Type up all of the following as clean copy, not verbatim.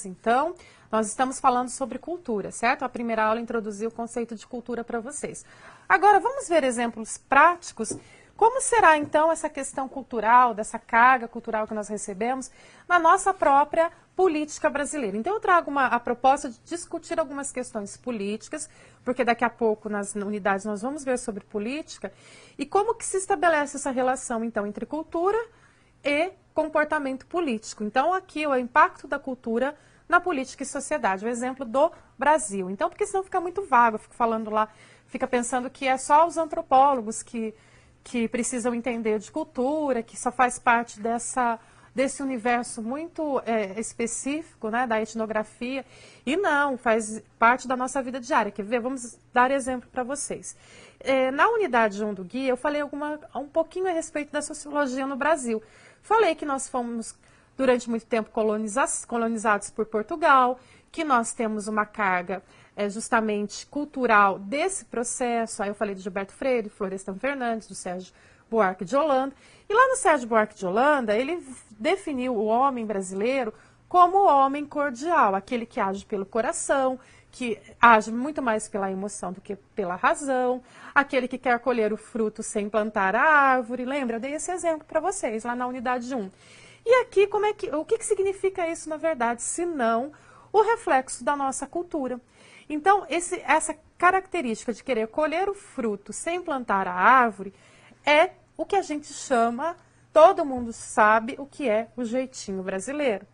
Então, nós estamos falando sobre cultura, certo? A primeira aula introduziu o conceito de cultura para vocês. Agora, vamos ver exemplos práticos. Como será, então, essa questão cultural, dessa carga cultural que nós recebemos na nossa própria política brasileira? Então, eu trago a proposta de discutir algumas questões políticas, porque daqui a pouco, nas unidades, nós vamos ver sobre política, e como que se estabelece essa relação, então, entre cultura e comportamento político. Então, aqui o impacto da cultura na política e sociedade, o exemplo do Brasil. Então, porque senão fica muito vago, eu fico falando lá, fica pensando que é só os antropólogos que precisam entender de cultura, que só faz parte desse universo muito específico, né, da etnografia, e não, faz parte da nossa vida diária. Quer ver? Vamos dar exemplo para vocês. Na unidade 1 do guia, eu falei um pouquinho a respeito da sociologia no Brasil. Falei que nós fomos, durante muito tempo, colonizados por Portugal, que nós temos uma carga justamente cultural desse processo. Aí eu falei de Gilberto Freire, Florestan Fernandes, do Sérgio Buarque de Holanda. E lá no Sérgio Buarque de Holanda, ele definiu o homem brasileiro como o homem cordial, aquele que age pelo coração, que age muito mais pela emoção do que pela razão, aquele que quer colher o fruto sem plantar a árvore. Lembra? Eu dei esse exemplo para vocês lá na unidade 1. E aqui, o que significa isso, na verdade, se não o reflexo da nossa cultura? Então, essa característica de querer colher o fruto sem plantar a árvore é o que a gente chama, todo mundo sabe o que é o jeitinho brasileiro.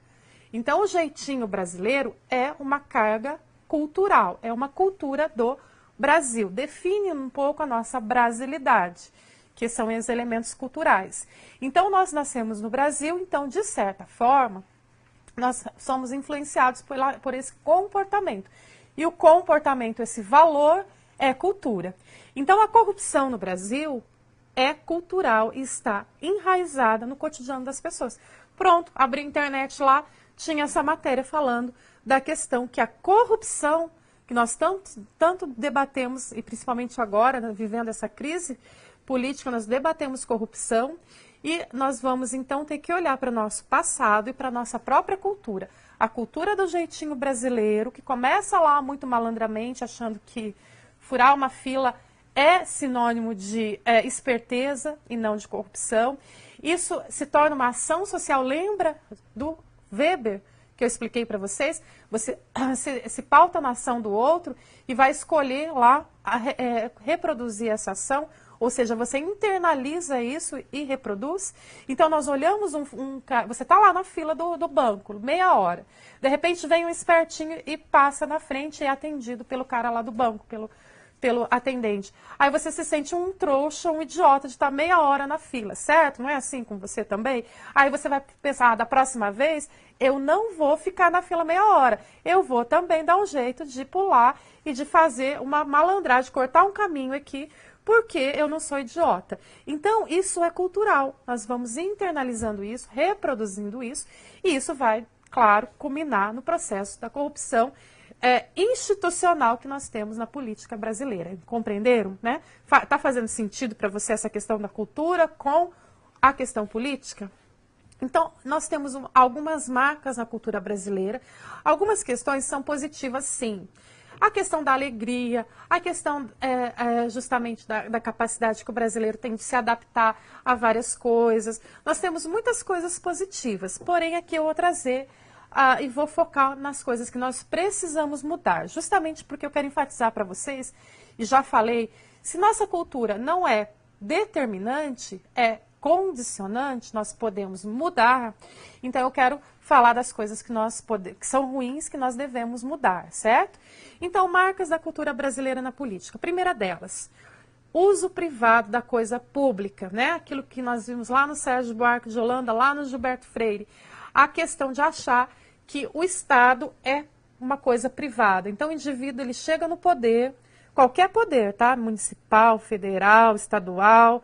Então, o jeitinho brasileiro é uma carga cultural, é uma cultura do Brasil, define um pouco a nossa brasilidade, que são os elementos culturais. Então, nós nascemos no Brasil, então, de certa forma, nós somos influenciados por esse comportamento. E o comportamento, esse valor, é cultura. Então, a corrupção no Brasil é cultural e está enraizada no cotidiano das pessoas. Pronto, abri a internet lá, tinha essa matéria falando da questão que a corrupção, que nós tanto debatemos, e principalmente agora, né, vivendo essa crise política, nós debatemos corrupção, e nós vamos então ter que olhar para o nosso passado e para a nossa própria cultura. A cultura do jeitinho brasileiro, que começa lá muito malandramente, achando que furar uma fila é sinônimo de esperteza e não de corrupção. Isso se torna uma ação social. Lembra do Weber, que eu expliquei para vocês? Você se pauta na ação do outro e vai escolher lá reproduzir essa ação, ou seja, você internaliza isso e reproduz. Então, nós olhamos você está lá na fila do banco, meia hora. De repente, vem um espertinho e passa na frente e é atendido pelo cara lá do banco, pelo atendente. Aí você se sente um trouxa, um idiota de estar meia hora na fila, certo? Não é assim com você também? Aí você vai pensar, da próxima vez, eu não vou ficar na fila meia hora. Eu vou também dar um jeito de pular e de fazer uma malandragem, cortar um caminho aqui, porque eu não sou idiota. Então, isso é cultural. Nós vamos internalizando isso, reproduzindo isso, e isso vai, claro, culminar no processo da corrupção institucional que nós temos na política brasileira. Compreenderam? Né? Tá fazendo sentido para você essa questão da cultura com a questão política? Então, nós temos algumas marcas na cultura brasileira. Algumas questões são positivas, sim. A questão da alegria, a questão justamente da capacidade que o brasileiro tem de se adaptar a várias coisas. Nós temos muitas coisas positivas, porém aqui eu vou trazer e vou focar nas coisas que nós precisamos mudar, justamente porque eu quero enfatizar para vocês, e já falei, se nossa cultura não é determinante, é condicionante, nós podemos mudar. Então eu quero falar das coisas que são ruins, que nós devemos mudar, certo? Então, marcas da cultura brasileira na política. A primeira delas, uso privado da coisa pública, né? Aquilo que nós vimos lá no Sérgio Buarque de Holanda, lá no Gilberto Freire. A questão de achar que o Estado é uma coisa privada. Então, o indivíduo ele chega no poder, qualquer poder, tá? Municipal, federal, estadual,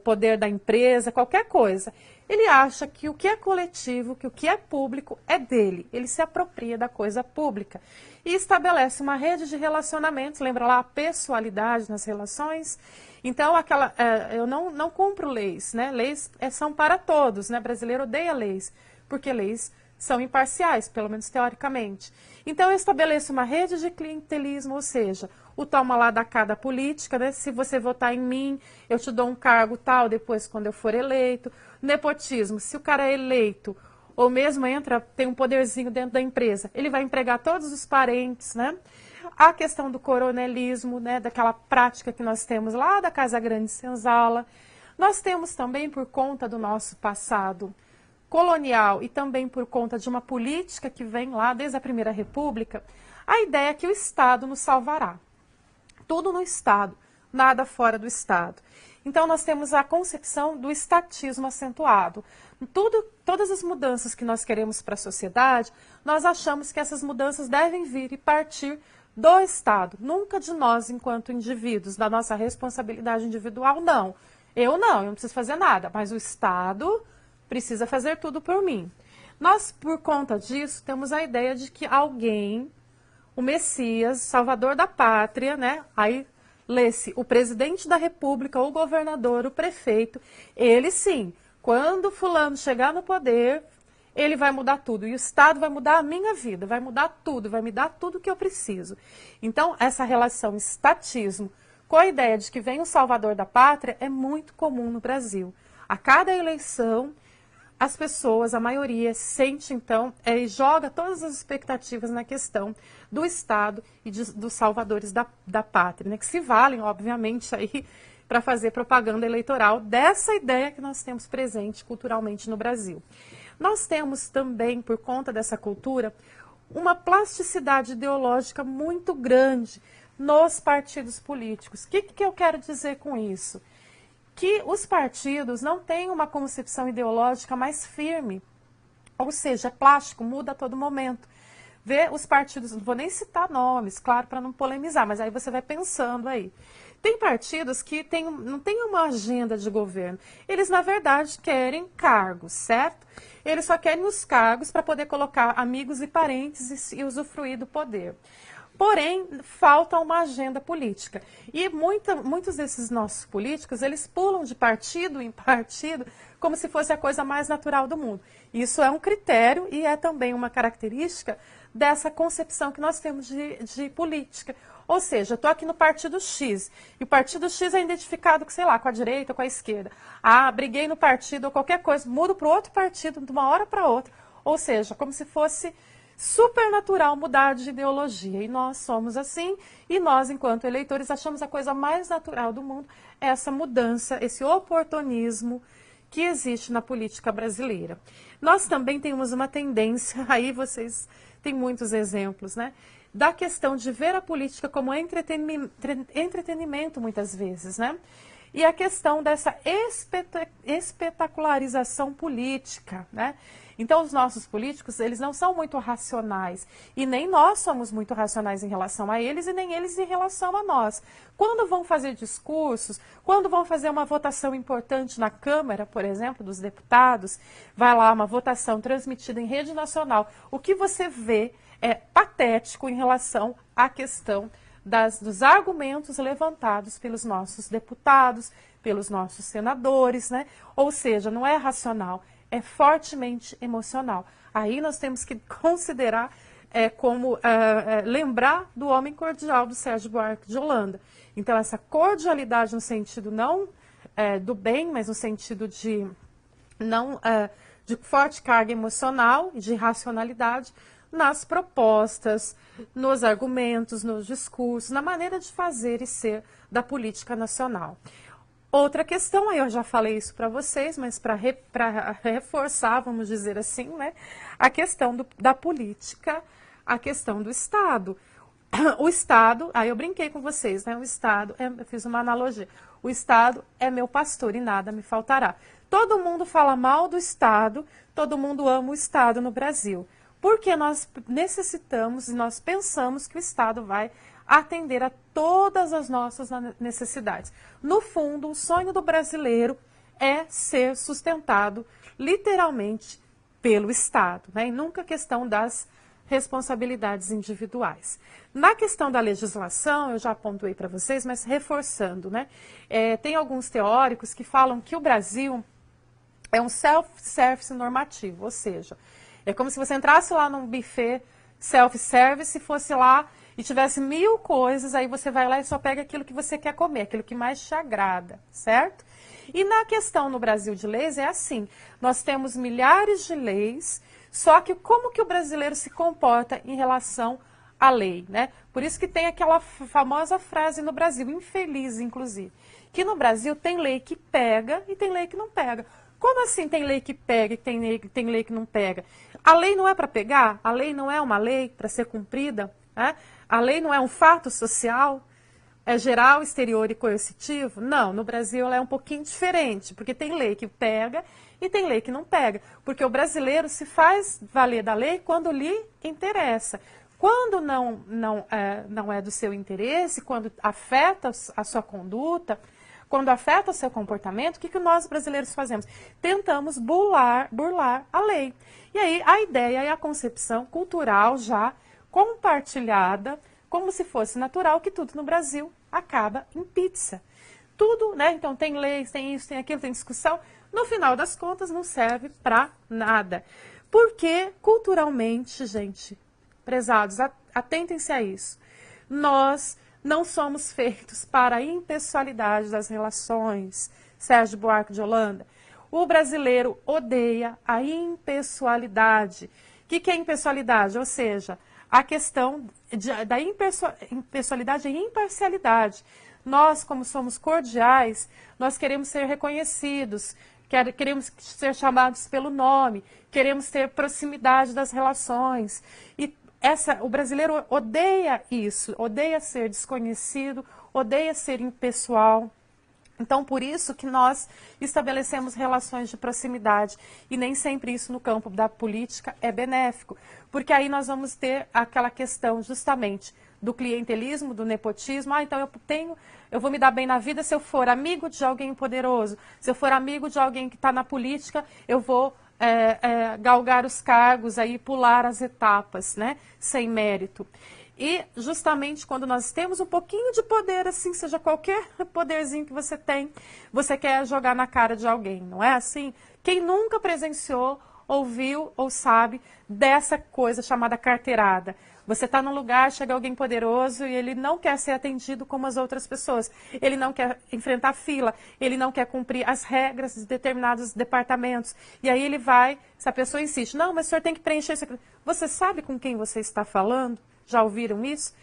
poder da empresa, qualquer coisa. Ele acha que o que é coletivo, que o que é público é dele. Ele se apropria da coisa pública e estabelece uma rede de relacionamentos. Lembra lá a pessoalidade nas relações? Então, eu não cumpro leis, né? Leis são para todos, né? O brasileiro odeia leis, porque leis são imparciais, pelo menos teoricamente. Então, eu estabeleço uma rede de clientelismo, ou seja, o toma lá da cá da política, né? Se você votar em mim, eu te dou um cargo tal, depois quando eu for eleito. Nepotismo, se o cara é eleito, ou mesmo entra, tem um poderzinho dentro da empresa, ele vai empregar todos os parentes, né? A questão do coronelismo, né? Daquela prática que nós temos lá da Casa Grande Senzala. Nós temos também, por conta do nosso passado colonial e também por conta de uma política que vem lá desde a Primeira República, a ideia é que o Estado nos salvará. Tudo no Estado, nada fora do Estado. Então, nós temos a concepção do estatismo acentuado. Todas as mudanças que nós queremos para a sociedade, nós achamos que essas mudanças devem vir e partir do Estado, nunca de nós enquanto indivíduos, da nossa responsabilidade individual, não. Eu não preciso fazer nada, mas o Estado precisa fazer tudo por mim. Nós, por conta disso, temos a ideia de que alguém, o Messias, Salvador da Pátria, né? Aí lê-se o presidente da República, o governador, o prefeito, ele sim, quando fulano chegar no poder, ele vai mudar tudo. E o Estado vai mudar a minha vida, vai mudar tudo, vai me dar tudo que eu preciso. Então, essa relação estatismo com a ideia de que vem o Salvador da Pátria é muito comum no Brasil. A cada eleição, as pessoas, a maioria, sente então e joga todas as expectativas na questão do Estado e dos salvadores da pátria, né, que se valem, obviamente, aí para fazer propaganda eleitoral dessa ideia que nós temos presente culturalmente no Brasil. Nós temos também, por conta dessa cultura, uma plasticidade ideológica muito grande nos partidos políticos. O que eu quero dizer com isso? Que os partidos não têm uma concepção ideológica mais firme, ou seja, é plástico, muda a todo momento. Vê os partidos, não vou nem citar nomes, claro, para não polemizar, mas aí você vai pensando aí. Tem partidos que não têm uma agenda de governo, eles na verdade querem cargos, certo? Eles só querem os cargos para poder colocar amigos e parentes e usufruir do poder. Porém, falta uma agenda política. E muitos desses nossos políticos, eles pulam de partido em partido como se fosse a coisa mais natural do mundo. Isso é um critério e é também uma característica dessa concepção que nós temos de política. Ou seja, eu estou aqui no partido X, e o partido X é identificado, sei lá, com a direita ou com a esquerda. Ah, briguei no partido ou qualquer coisa, mudo para o outro partido de uma hora para outra. Ou seja, como se fosse supernatural mudar de ideologia. E nós somos assim, e nós, enquanto eleitores, achamos a coisa mais natural do mundo essa mudança, esse oportunismo que existe na política brasileira. Nós também temos uma tendência, aí vocês têm muitos exemplos, né? Da questão de ver a política como entretenimento muitas vezes, né? E a questão dessa espetacularização política, né? Então, os nossos políticos, eles não são muito racionais, e nem nós somos muito racionais em relação a eles, e nem eles em relação a nós. Quando vão fazer discursos, quando vão fazer uma votação importante na Câmara, por exemplo, dos deputados, vai lá uma votação transmitida em rede nacional, o que você vê é patético em relação à questão dos argumentos levantados pelos nossos deputados, pelos nossos senadores, né? Ou seja, não é racional, é fortemente emocional. Aí nós temos que considerar lembrar do homem cordial do Sérgio Buarque de Holanda. Então, essa cordialidade no sentido não do bem, mas no sentido de de forte carga emocional e de racionalidade nas propostas, nos argumentos, nos discursos, na maneira de fazer e ser da política nacional. Outra questão, aí eu já falei isso para vocês, mas para reforçar, vamos dizer assim, né, a questão da política, a questão do Estado. O Estado, aí eu brinquei com vocês, né, o Estado, eu fiz uma analogia, o Estado é meu pastor e nada me faltará. Todo mundo fala mal do Estado, todo mundo ama o Estado no Brasil. Porque nós necessitamos e nós pensamos que o Estado vai atender a todas as nossas necessidades. No fundo, o sonho do brasileiro é ser sustentado literalmente pelo Estado, né? E nunca a questão das responsabilidades individuais. Na questão da legislação, eu já apontei para vocês, mas reforçando, né? Tem alguns teóricos que falam que o Brasil é um self-service normativo, ou seja, É como se você entrasse lá num buffet self-service, fosse lá e tivesse 1000 coisas, aí você vai lá e só pega aquilo que você quer comer, aquilo que mais te agrada, certo? E na questão no Brasil de leis é assim, nós temos milhares de leis, só que como que o brasileiro se comporta em relação à lei, né? Por isso que tem aquela famosa frase no Brasil, infeliz inclusive, que no Brasil tem lei que pega e tem lei que não pega. Como assim tem lei que pega e tem lei que não pega? A lei não é para pegar? A lei não é uma lei para ser cumprida? Né? A lei não é um fato social? É geral, exterior e coercitivo? Não, no Brasil ela é um pouquinho diferente, porque tem lei que pega e tem lei que não pega. Porque o brasileiro se faz valer da lei quando lhe interessa. Quando não é do seu interesse, quando afeta a sua conduta, quando afeta o seu comportamento, o que nós brasileiros fazemos? Tentamos burlar a lei. E aí a ideia e a concepção cultural já compartilhada, como se fosse natural, que tudo no Brasil acaba em pizza. Tudo, né? Então tem leis, tem isso, tem aquilo, tem discussão. No final das contas não serve para nada. Porque culturalmente, gente, prezados, atentem-se a isso. Nós não somos feitos para a impessoalidade das relações. Sérgio Buarque de Holanda. O brasileiro odeia a impessoalidade. O que é impessoalidade? Ou seja, a questão da impessoalidade e imparcialidade. Nós, como somos cordiais, nós queremos ser reconhecidos, queremos ser chamados pelo nome, queremos ter proximidade das relações. E o brasileiro odeia isso, odeia ser desconhecido, odeia ser impessoal. Então, por isso que nós estabelecemos relações de proximidade. E nem sempre isso no campo da política é benéfico. Porque aí nós vamos ter aquela questão justamente do clientelismo, do nepotismo. Ah, então eu vou me dar bem na vida se eu for amigo de alguém poderoso. Se eu for amigo de alguém que está na política, eu vou galgar os cargos, aí, pular as etapas, né, sem mérito. E justamente quando nós temos um pouquinho de poder, assim, seja qualquer poderzinho que você tem, você quer jogar na cara de alguém, não é assim? Quem nunca presenciou, ouviu ou sabe dessa coisa chamada carteirada? Você está num lugar, chega alguém poderoso e ele não quer ser atendido como as outras pessoas. Ele não quer enfrentar fila, ele não quer cumprir as regras de determinados departamentos. E aí ele vai, se a pessoa insiste, não, mas o senhor tem que preencher isso aqui. Você sabe com quem você está falando? Já ouviram isso?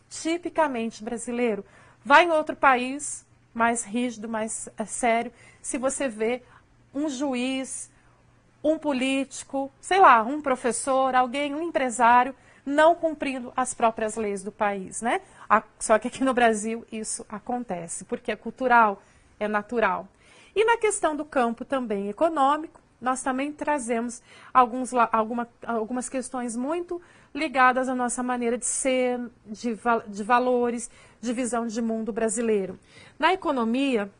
Tipicamente brasileiro. Vai em outro país, mais rígido, mais sério, se você vê um juiz, um político, sei lá, um professor, alguém, um empresário, não cumprindo as próprias leis do país, né? Só que aqui no Brasil isso acontece, porque é cultural, é natural. E na questão do campo também econômico, nós também trazemos algumas questões muito ligadas à nossa maneira de ser, de valores, de visão de mundo brasileiro. Na economia,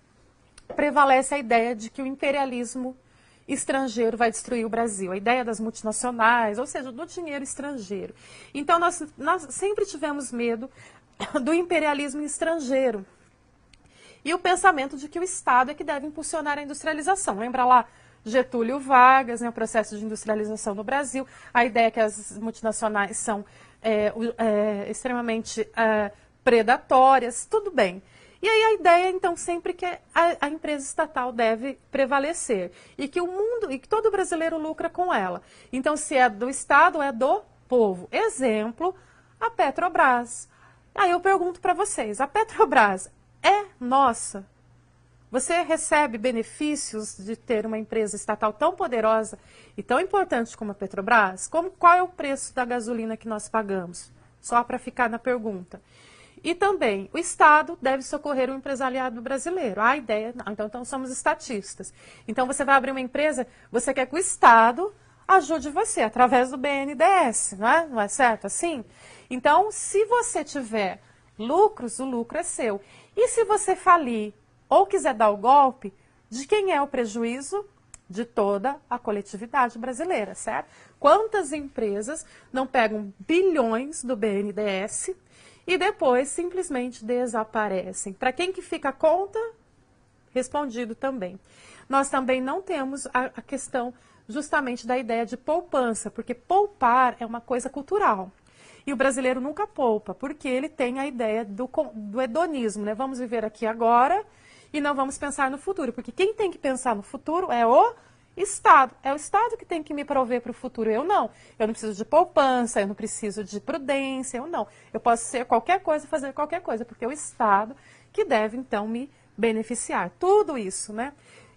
prevalece a ideia de que o imperialismo estrangeiro vai destruir o Brasil. A ideia das multinacionais, ou seja, do dinheiro estrangeiro. Então, nós sempre tivemos medo do imperialismo estrangeiro. E o pensamento de que o Estado é que deve impulsionar a industrialização. Lembra lá Getúlio Vargas, né, o processo de industrialização no Brasil, a ideia que as multinacionais são extremamente predatórias, tudo bem. E aí a ideia, então, sempre que a empresa estatal deve prevalecer e que todo brasileiro lucra com ela. Então, se é do Estado, é do povo. Exemplo, a Petrobras. Aí eu pergunto para vocês, a Petrobras é nossa? Você recebe benefícios de ter uma empresa estatal tão poderosa e tão importante como a Petrobras? Qual é o preço da gasolina que nós pagamos? Só para ficar na pergunta. E também, o Estado deve socorrer o empresariado brasileiro. A ideia, então somos estatistas. Então, você vai abrir uma empresa, você quer que o Estado ajude você, através do BNDES, não é? Não é certo assim? Então, se você tiver lucros, o lucro é seu. E se você falir ou quiser dar o golpe, de quem é o prejuízo? De toda a coletividade brasileira, certo? Quantas empresas não pegam bilhões do BNDES e depois simplesmente desaparecem? Para quem que fica a conta? Respondido também. Nós também não temos a questão justamente da ideia de poupança, porque poupar é uma coisa cultural. E o brasileiro nunca poupa, porque ele tem a ideia do hedonismo, né? Vamos viver aqui agora e não vamos pensar no futuro, porque quem tem que pensar no futuro é o Estado. É o Estado que tem que me prover para o futuro, eu não. Eu não preciso de poupança, eu não preciso de prudência, eu não. Eu posso ser qualquer coisa, fazer qualquer coisa, porque é o Estado que deve, então, me beneficiar. Tudo isso, né?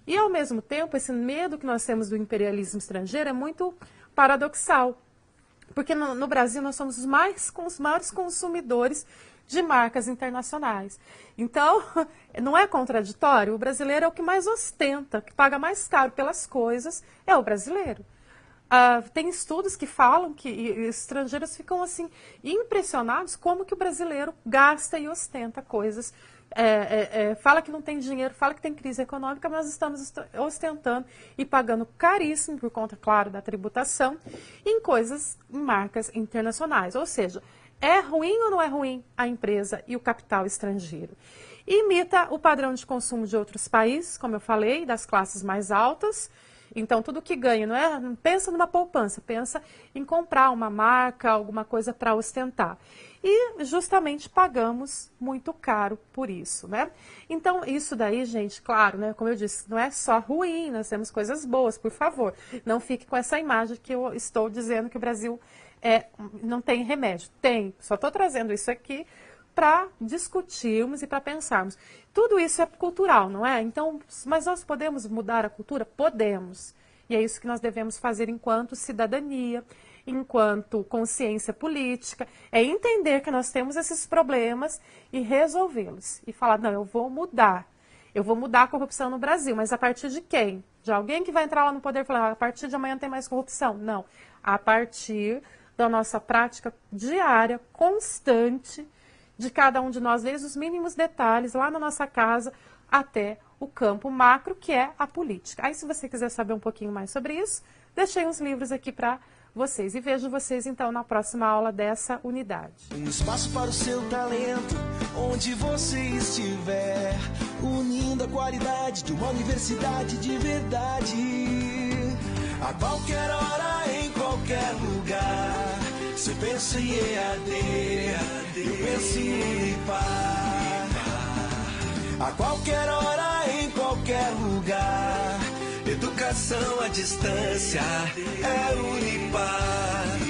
E, ao mesmo tempo, esse medo que nós temos do imperialismo estrangeiro é muito paradoxal. Porque no Brasil nós somos os maiores consumidores de marcas internacionais. Então, não é contraditório? O brasileiro é o que mais ostenta, que paga mais caro pelas coisas, é o brasileiro. Tem estudos que falam que estrangeiros ficam assim impressionados como que o brasileiro gasta e ostenta coisas. Fala que não tem dinheiro, fala que tem crise econômica, mas nós estamos ostentando e pagando caríssimo, por conta, claro, da tributação, em marcas internacionais. Ou seja, é ruim ou não é ruim a empresa e o capital estrangeiro? Imita o padrão de consumo de outros países, como eu falei, das classes mais altas. Então, tudo que ganha, não pensa numa poupança, pensa em comprar uma marca, alguma coisa para ostentar. E justamente pagamos muito caro por isso, né? Então, isso daí, gente, claro, né? Como eu disse, não é só ruim, nós temos coisas boas, por favor. Não fique com essa imagem que eu estou dizendo que o Brasil não tem remédio. Tem, só estou trazendo isso aqui para discutirmos e para pensarmos. Tudo isso é cultural, não é? Então, mas nós podemos mudar a cultura? Podemos. E é isso que nós devemos fazer enquanto cidadania, enquanto consciência política, é entender que nós temos esses problemas e resolvê-los. E falar, não, eu vou mudar a corrupção no Brasil, mas a partir de quem? De alguém que vai entrar lá no poder e falar, a partir de amanhã tem mais corrupção? Não, a partir da nossa prática diária, constante, de cada um de nós, desde os mínimos detalhes, lá na nossa casa, até o campo macro, que é a política. Aí, se você quiser saber um pouquinho mais sobre isso, deixei uns livros aqui para vocês. E vejo vocês, então, na próxima aula dessa unidade. Um espaço para o seu talento, onde você estiver, unindo a qualidade de uma universidade de verdade. A qualquer hora, em qualquer lugar, você pensa em EAD, eu penso em Unipar. A qualquer hora, em qualquer lugar, educação à distância é Unipar.